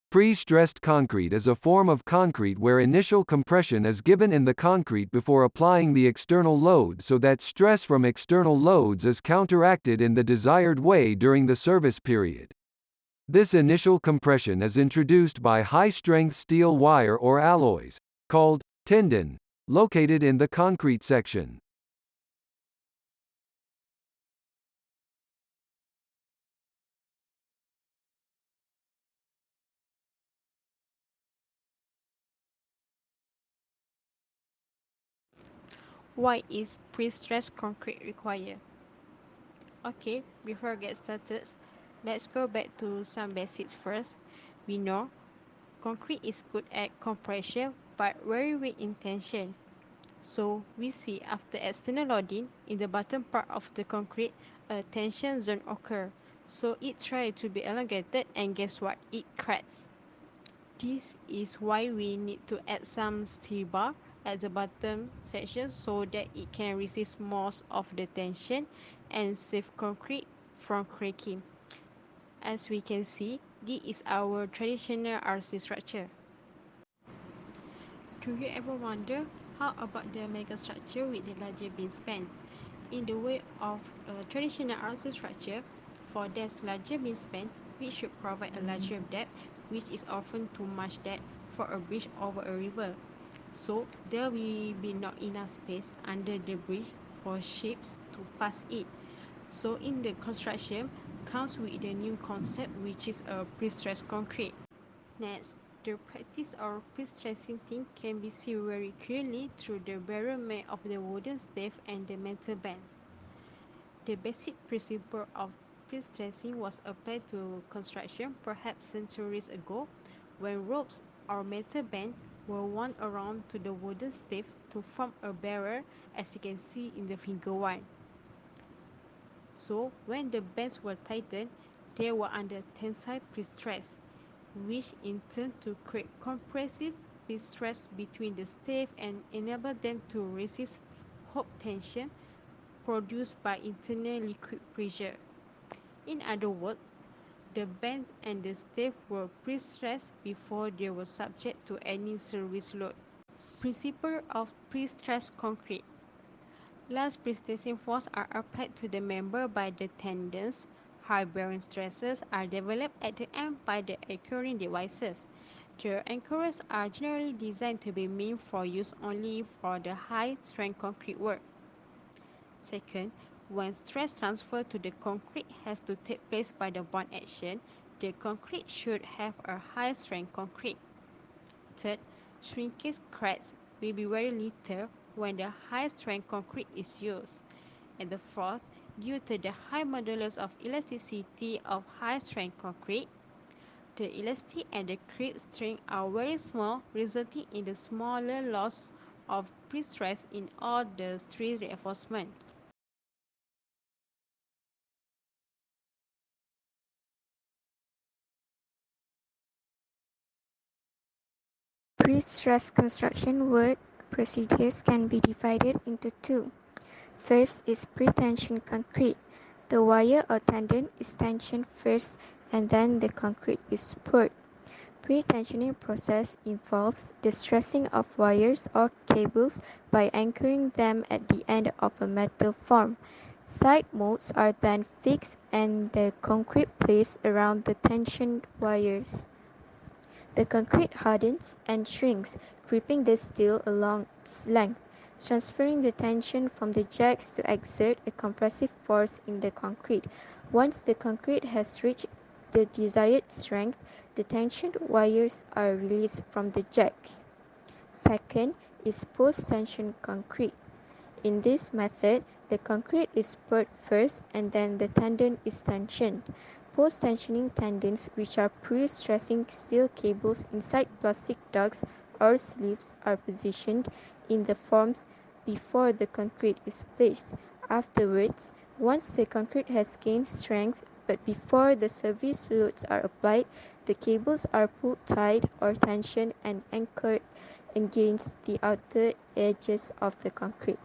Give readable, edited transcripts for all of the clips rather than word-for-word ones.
Pre-stressed concrete is a form of concrete where initial compression is given in the concrete before applying the external load so that stress from external loads is counteracted in the desired way during the service period. This initial compression is introduced by high-strength steel wire or alloys, called tendon, located in the concrete section. Why is pre-stressed concrete required? Okay, before I get started, let's go back to some basics first. We know concrete is good at compression but very weak in tension. So we see after external loading in the bottom part of the concrete, a tension zone occur. So it tries to be elongated and guess what? It cracks. This is why we need to add some steel bar at the bottom section so that it can resist most of the tension and save concrete from cracking. As we can see, this is our traditional RC structure. Do you ever wonder how about the mega structure with the larger beam span? In the way of a traditional RC structure, for this larger beam span, we should provide a larger depth, which is often too much depth for a bridge over a river. So there will be not enough space under the bridge for ships to pass it. So in the construction comes with the new concept which is a pre-stressed concrete. Next, the practice of pre-stressing thing can be seen very clearly through the barrier made of the wooden stave and the metal band. The basic principle of pre-stressing was applied to construction perhaps centuries ago when ropes or metal bands were wound around to the wooden stave to form a barrier as you can see in the figure 1. So when the bands were tightened, they were under tensile pre-stress, which in turn to create compressive pre-stress between the stave and enable them to resist hook tension produced by internal liquid pressure. In other words, the band and the stave were pre-stressed before they were subject to any service load. Principle of pre-stressed concrete. Last pre-stressing force are applied to the member by the tendons. High-bearing stresses are developed at the end by the anchoring devices. The anchors are generally designed to be meant for use only for the high-strength concrete work. Second, when stress transfer to the concrete has to take place by the bond action, the concrete should have a high-strength concrete. Third, shrinkage cracks will be very little when the high-strength concrete is used. And the fourth, due to the high modulus of elasticity of high-strength concrete, the elastic and the creep strength are very small, resulting in the smaller loss of pre-stress in all the three reinforcements. Pre-stressed construction work procedures can be divided into two. First is pre-tension concrete. The wire or tendon is tensioned first and then the concrete is poured. Pre-tensioning process involves the stressing of wires or cables by anchoring them at the end of a metal form. Side molds are then fixed and the concrete placed around the tensioned wires. The concrete hardens and shrinks, gripping the steel along its length, transferring the tension from the jacks to exert a compressive force in the concrete. Once the concrete has reached the desired strength, the tensioned wires are released from the jacks. Second is post-tension concrete. In this method, the concrete is poured first and then the tendon is tensioned. Post-tensioning tendons, which are pre-stressing steel cables inside plastic ducts or sleeves, are positioned in the forms before the concrete is placed. Afterwards, once the concrete has gained strength but before the service loads are applied, the cables are pulled tight or tensioned and anchored against the outer edges of the concrete.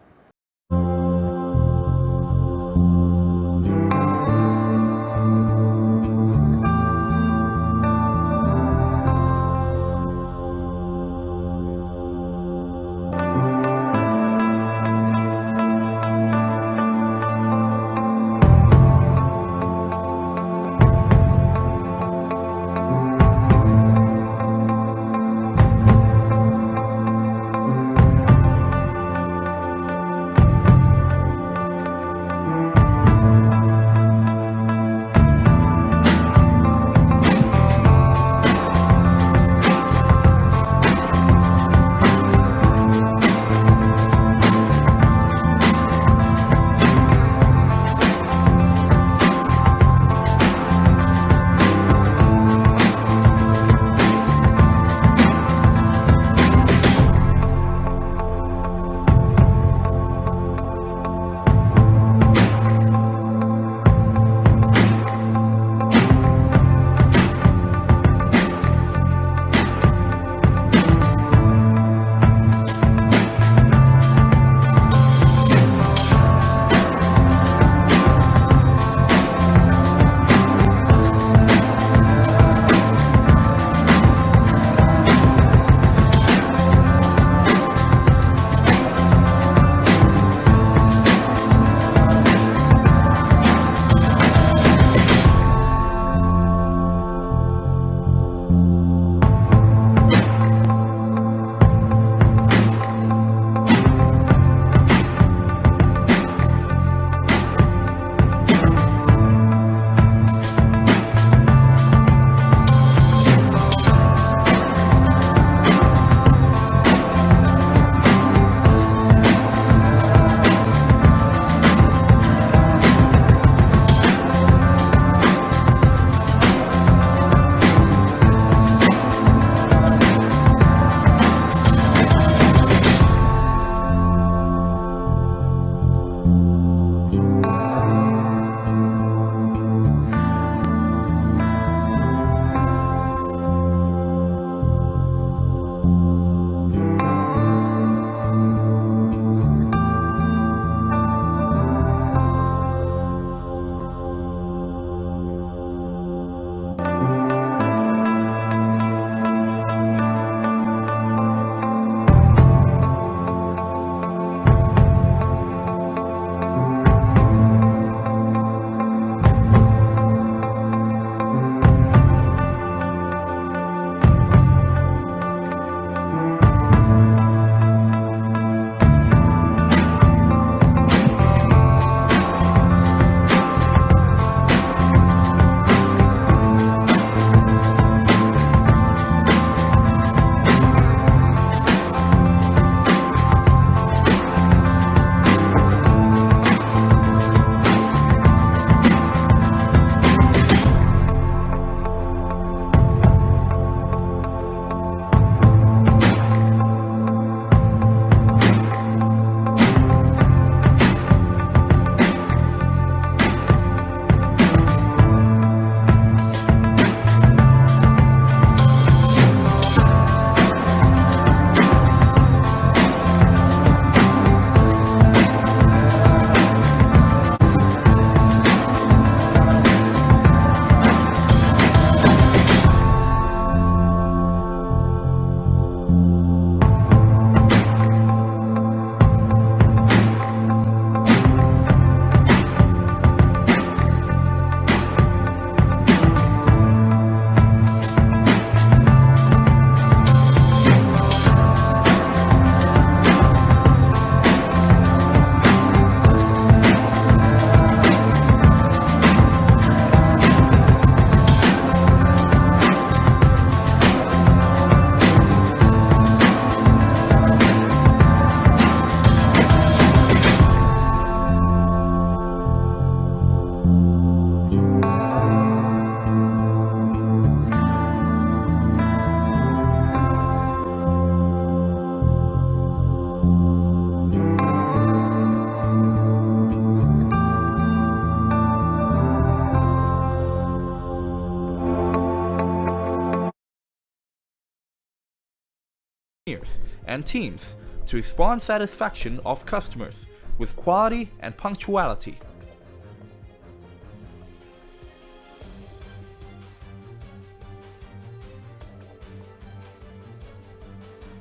and teams to respond satisfaction of customers with quality and punctuality.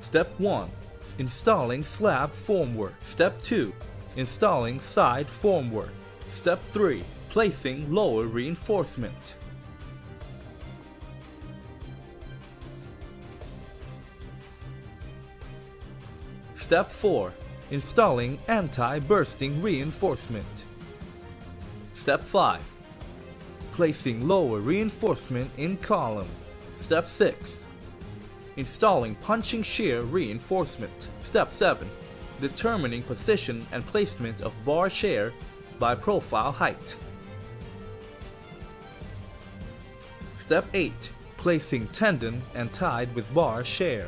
Step 1. Installing slab formwork. Step 2. Installing side formwork. Step 3. Placing lower reinforcement. Step 4. Installing anti-bursting reinforcement. Step 5. Placing lower reinforcement in column. Step 6. Installing punching shear reinforcement. Step 7. Determining position and placement of bar shear by profile height. Step 8. Placing tendon and tied with bar shear.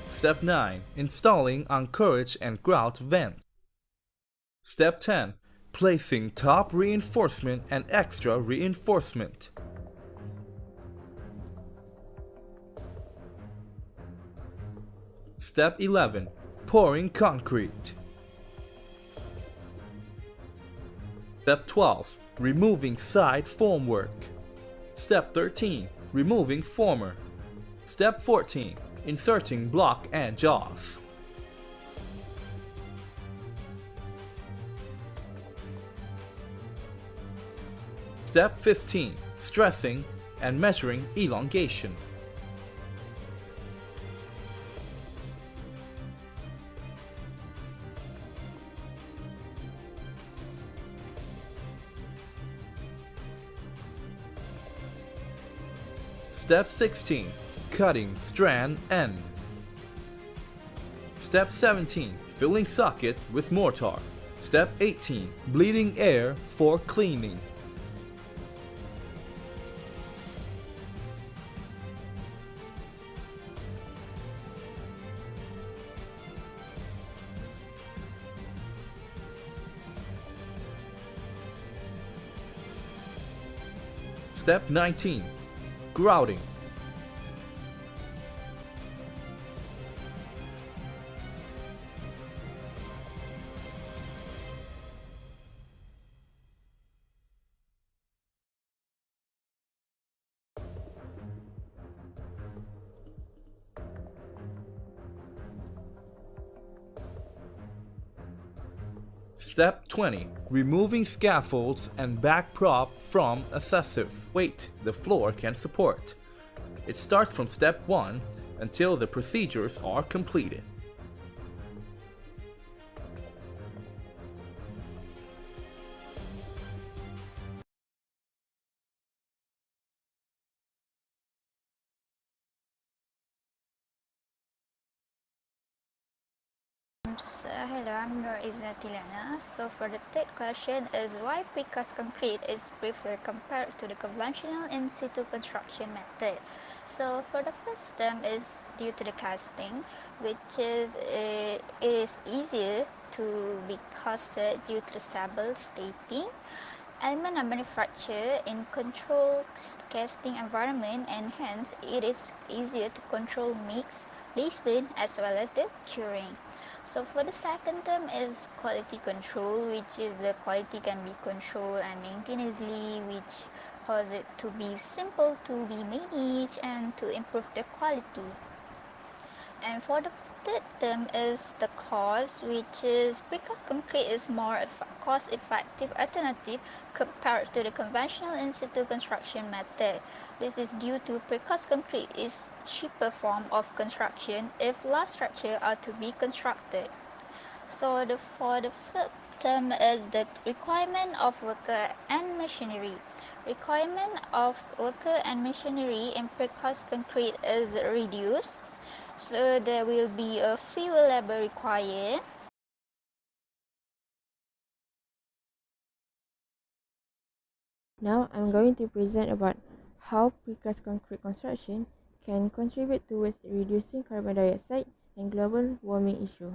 Step 9. Installing anchorage and grout vent. Step 10. Placing top reinforcement and extra reinforcement. Step 11. Pouring concrete. Step 12. Removing side formwork. Step 13. Removing former. Step 14. Inserting block and jaws. Step 15. Stressing and measuring elongation. Step 16. Cutting strand end. Step 17. Filling socket with mortar. Step 18. Bleeding air for cleaning. Step 19. Grouting. Step 20. Removing scaffolds and back prop from excessive weight the floor can support. It starts from step 1 until the procedures are completed. Hello, I'm Noriza Tilana. So for the third question is why precast concrete is preferred compared to the conventional in-situ construction method. So for the first term is due to the casting, which is it is easier to be casted due to the sable stacking. Elements are manufactured in controlled casting environment and hence it is easier to control mix, placement as well as the curing. So for the second term is quality control, which is the quality can be controlled and maintained easily, which cause it to be simple to be managed and to improve the quality. And for the third term is the cost, which is precast concrete is more cost-effective alternative compared to the conventional in-situ construction method. This is due to precast concrete is cheaper form of construction if large structure are to be constructed. So for the third term is the requirement of worker and machinery. Requirement of worker and machinery in precast concrete is reduced. So there will be a fewer labor required. Now I'm going to present about how precast concrete construction can contribute towards reducing carbon dioxide and global warming issue.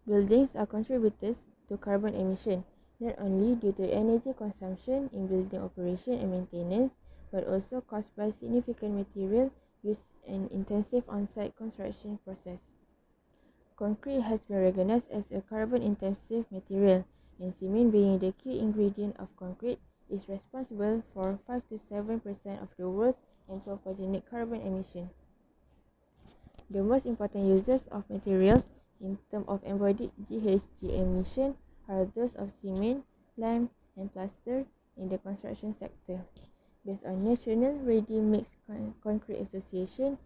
Buildings are contributors to carbon emission, not only due to energy consumption in building operation and maintenance, but also caused by significant material use and intensive on-site construction process. Concrete has been recognized as a carbon-intensive material, and cement being the key ingredient of concrete is responsible for 5 to 7% of the world's anthropogenic carbon emission. The most important uses of materials in terms of embodied GHG emission are those of cement, lime, and plaster in the construction sector. Based on National Ready-Mix Concrete Association,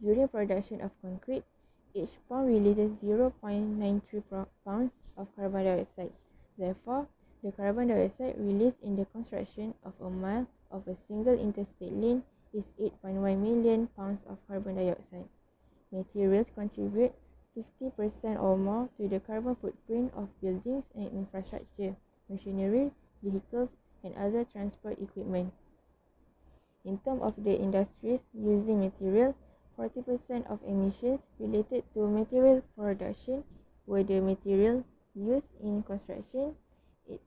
during production of concrete, each pound releases 0.93 pounds of carbon dioxide. Therefore, the carbon dioxide released in the construction of a mile of a single interstate lane is 8.1 million pounds of carbon dioxide. Materials contribute 50% or more to the carbon footprint of buildings and infrastructure, machinery, vehicles, and other transport equipment. In terms of the industries using material, 40% of emissions related to material production were the material used in construction,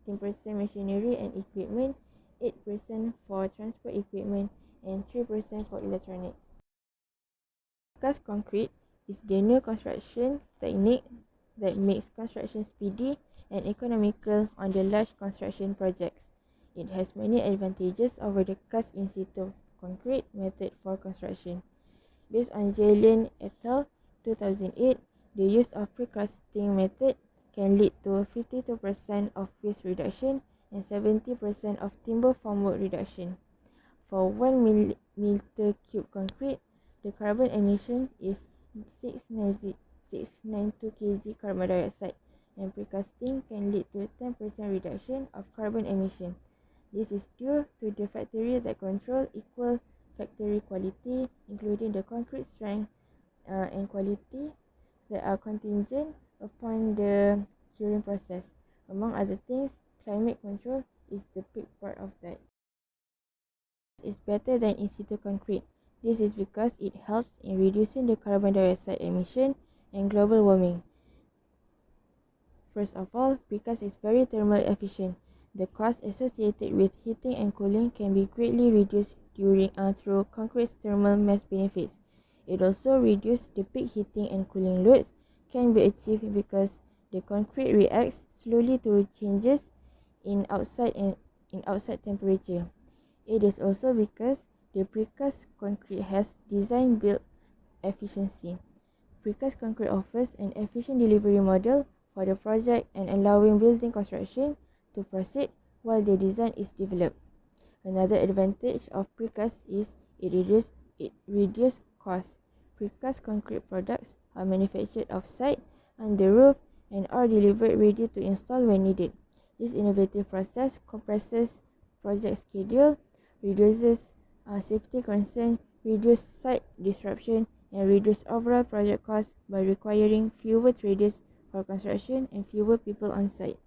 18% machinery and equipment, 8% for transport equipment, and 3% for electronics. Precast concrete is the new construction technique that makes construction speedy and economical on the large construction projects. It has many advantages over the cast in situ concrete method for construction. Based on Jalen et al. 2008, the use of precasting method can lead to 52% of waste reduction and 70% of timber formwork reduction. For 1 meter cube concrete, the carbon emission is 692 kg carbon dioxide, and precasting can lead to 10% reduction of carbon emission. This is due to the factors that control equal factory quality, including the concrete strength and quality that are contingent upon the curing process. Among other things, climate control is the big part of that. Is better than in situ concrete. This is because it helps in reducing the carbon dioxide emission and global warming. First of all, precast is very thermal efficient. The cost associated with heating and cooling can be greatly reduced through concrete's thermal mass benefits. It also reduces the peak heating and cooling loads can be achieved because the concrete reacts slowly to changes in outside temperature. It is also because the precast concrete has design-build efficiency. Precast concrete offers an efficient delivery model for the project and allowing building construction to proceed while the design is developed. Another advantage of precast is it reduces costs. Precast concrete products are manufactured off-site, on the roof, and are delivered ready to install when needed. This innovative process compresses project schedule, reduces safety concerns, reduces site disruption, and reduces overall project costs by requiring fewer traders for construction and fewer people on site.